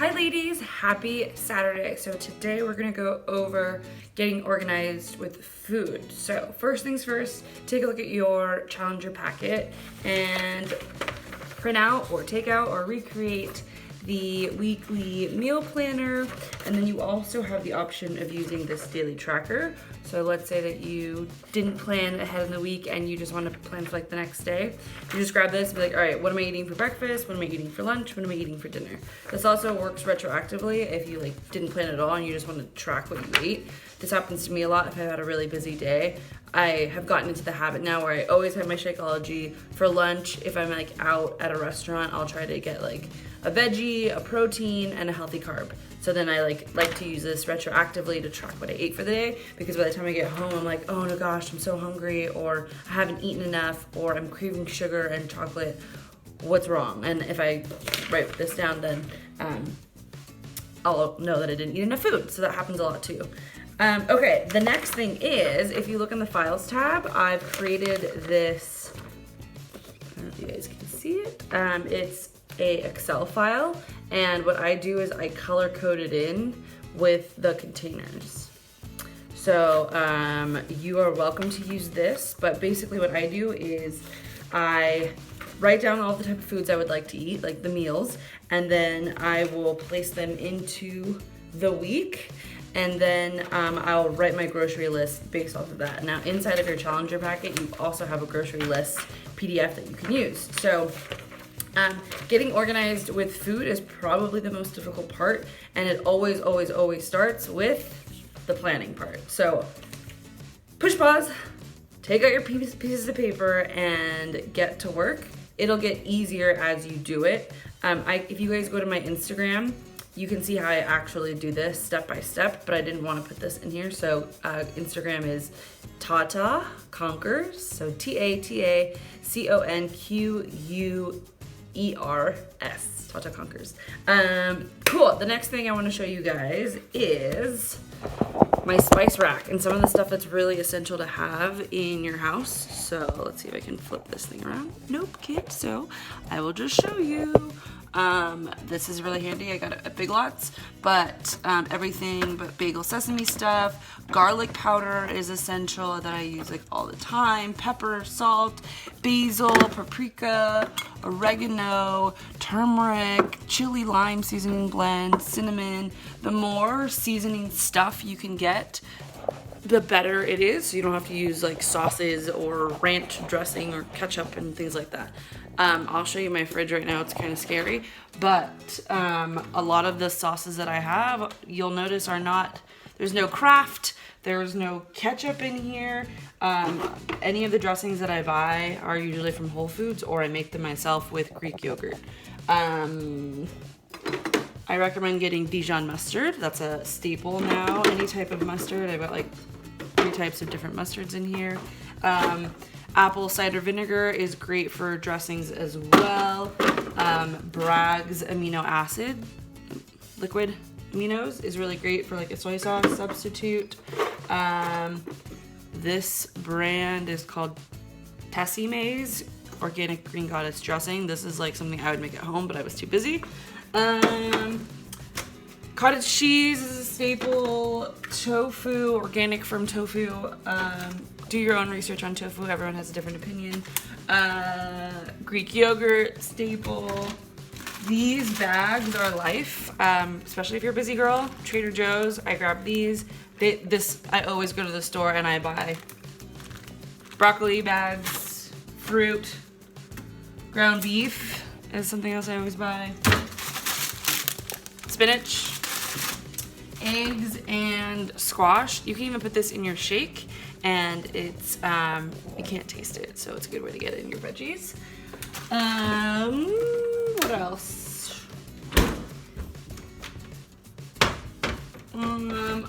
Hi ladies, happy Saturday. So today we're gonna go over getting organized with food. So first things first, take a look at your Challenger packet and print out or take out or recreate the weekly meal planner. And then you also have the option of using this daily tracker. So let's say that you didn't plan ahead in the week and you just want to plan for like the next day. You just grab this and be like, all right, what am I eating for breakfast? What am I eating for lunch? What am I eating for dinner? This also works retroactively if you like didn't plan at all and you just want to track what you ate. This happens to me a lot if I've had a really busy day. I have gotten into the habit now where I always have my Shakeology for lunch. If I'm like out at a restaurant, I'll try to get like a veggie, a protein, and a healthy carb. So then I like to use this retroactively to track what I ate for the day, because by the time I get home, I'm like, oh no gosh, I'm so hungry, or I haven't eaten enough, or I'm craving sugar and chocolate. What's wrong? And if I write this down, then I'll know that I didn't eat enough food. So that happens a lot too. Okay, the next thing is, if you look in the Files tab, I've created this, I don't know if you guys can see it. It's a Excel file, and what I do is I color code it in with the containers. So you are welcome to use this, but basically what I do is I write down all the type of foods I would like to eat, like the meals, and then I will place them into the week. And then I'll write my grocery list based off of that. Now, inside of your Challenger packet, you also have a grocery list PDF that you can use. So getting organized with food is probably the most difficult part, and it always starts with the planning part. So push pause, take out your pieces of paper, and get to work. It'll get easier as you do it. If you guys go to my Instagram, you can see how I actually do this step by step, but I didn't want to put this in here. So Instagram is Tata Conquers, so TATACONQUERS, Tata Conquers. Cool, the next thing I want to show you guys is my spice rack and some of the stuff that's really essential to have in your house. So let's see if I can flip this thing around. Nope, can't, so I will just show you. This is really handy. I got it at Big Lots, but everything but bagel sesame stuff. Garlic powder is essential that I use like all the time. Pepper, salt, basil, paprika, oregano, turmeric, chili lime seasoning blend, cinnamon. The more seasoning stuff you can get, the better it is. So you don't have to use like sauces or ranch dressing or ketchup and things like that. I'll show you my fridge right now. It's kind of scary, but a lot of the sauces that I have, you'll notice are not, there's no Kraft, there's no ketchup in here. Any of the dressings that I buy are usually from Whole Foods, or I make them myself with Greek yogurt. I recommend getting Dijon mustard. That's a staple now. Any type of mustard. I've got like 3 types of different mustards in here. Apple cider vinegar is great for dressings as well. Bragg's amino acid, liquid aminos, is really great for like a soy sauce substitute. This brand is called Tessimaze Organic Green Goddess Dressing. This is like something I would make at home, but I was too busy. Cottage cheese is a staple. Tofu, organic from tofu. Do your own research on tofu. Everyone has a different opinion. Greek yogurt, staple. These bags are life, especially if you're a busy girl. Trader Joe's, I grab these. I always go to the store and I buy broccoli bags, fruit, ground beef is something else I always buy. Spinach, eggs, and squash. You can even put this in your shake, and it's you can't taste it, so it's a good way to get it in your veggies. What else?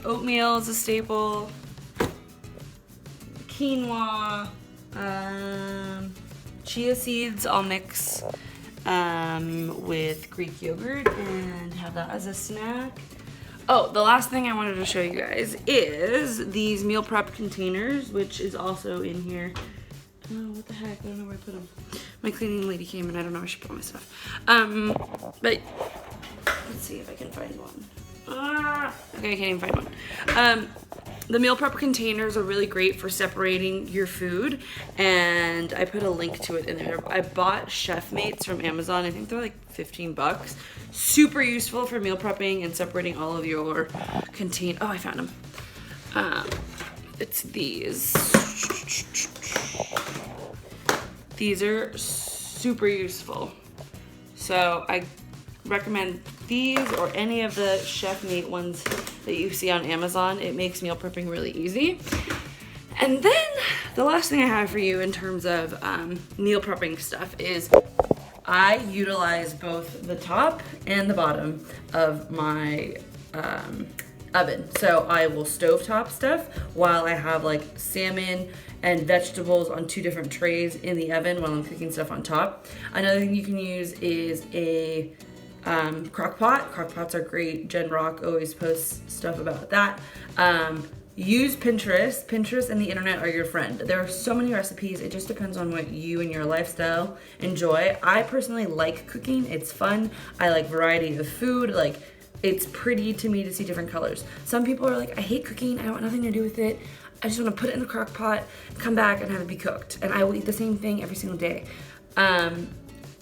Oatmeal is a staple. Quinoa, chia seeds. I'll mix with Greek yogurt and have that as a snack. Oh, the last thing I wanted to show you guys is these meal prep containers, which is also in here. Oh, what the heck? I don't know where I put them. My cleaning lady came and I don't know where she put all my stuff. But let's see if I can find one. Okay, I can't even find one. The meal prep containers are really great for separating your food, and I put a link to it in there. I bought Chef Mates from Amazon. I think they're like 15 bucks. Super useful for meal prepping and separating all of your Oh, I found them. It's these. These are super useful. So I recommend these or any of the Chef Mate ones that you see on Amazon. It makes meal prepping really easy. And then the last thing I have for you in terms of meal prepping stuff is I utilize both the top and the bottom of my oven. So I will stovetop stuff while I have like salmon and vegetables on 2 different trays in the oven while I'm cooking stuff on top. Another thing you can use is a crock pot. Crock pots are great. Jen Rock always posts stuff about that. Use Pinterest. Pinterest and the internet are your friend. There are so many recipes. It just depends on what you and your lifestyle enjoy. I personally like cooking. It's fun. I like variety of food. Like, it's pretty to me to see different colors. Some people are like, I hate cooking. I want nothing to do with it. I just want to put it in a crock pot, come back and have it be cooked. And I will eat the same thing every single day. I'm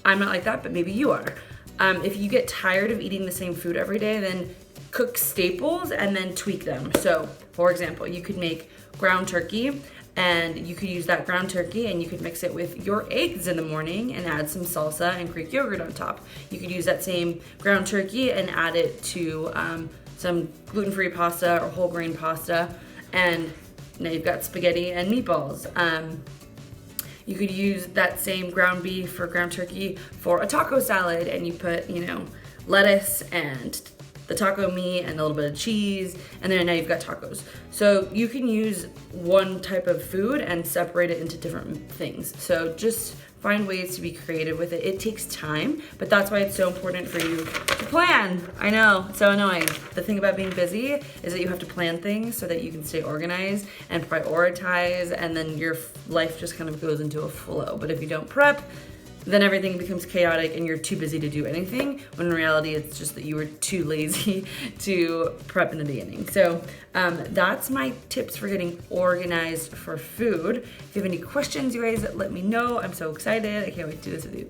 not like that, but maybe you are. If you get tired of eating the same food every day, then cook staples and then tweak them. So, for example, you could make ground turkey, and you could use that ground turkey and you could mix it with your eggs in the morning and add some salsa and Greek yogurt on top. You could use that same ground turkey and add it to some gluten-free pasta or whole grain pasta, and now you've got spaghetti and meatballs. You could use that same ground beef or ground turkey for a taco salad, and you put, lettuce and the taco meat and a little bit of cheese, and then now you've got tacos. So you can use one type of food and separate it into different things. So just find ways to be creative with it. It takes time, but that's why it's so important for you to plan. I know, it's so annoying. The thing about being busy is that you have to plan things so that you can stay organized and prioritize, and then your life just kind of goes into a flow. But if you don't prep, then everything becomes chaotic and you're too busy to do anything, when in reality it's just that you were too lazy to prep in the beginning. So that's my tips for getting organized for food. If you have any questions, you guys let me know. I'm so excited. I can't wait to do this with you.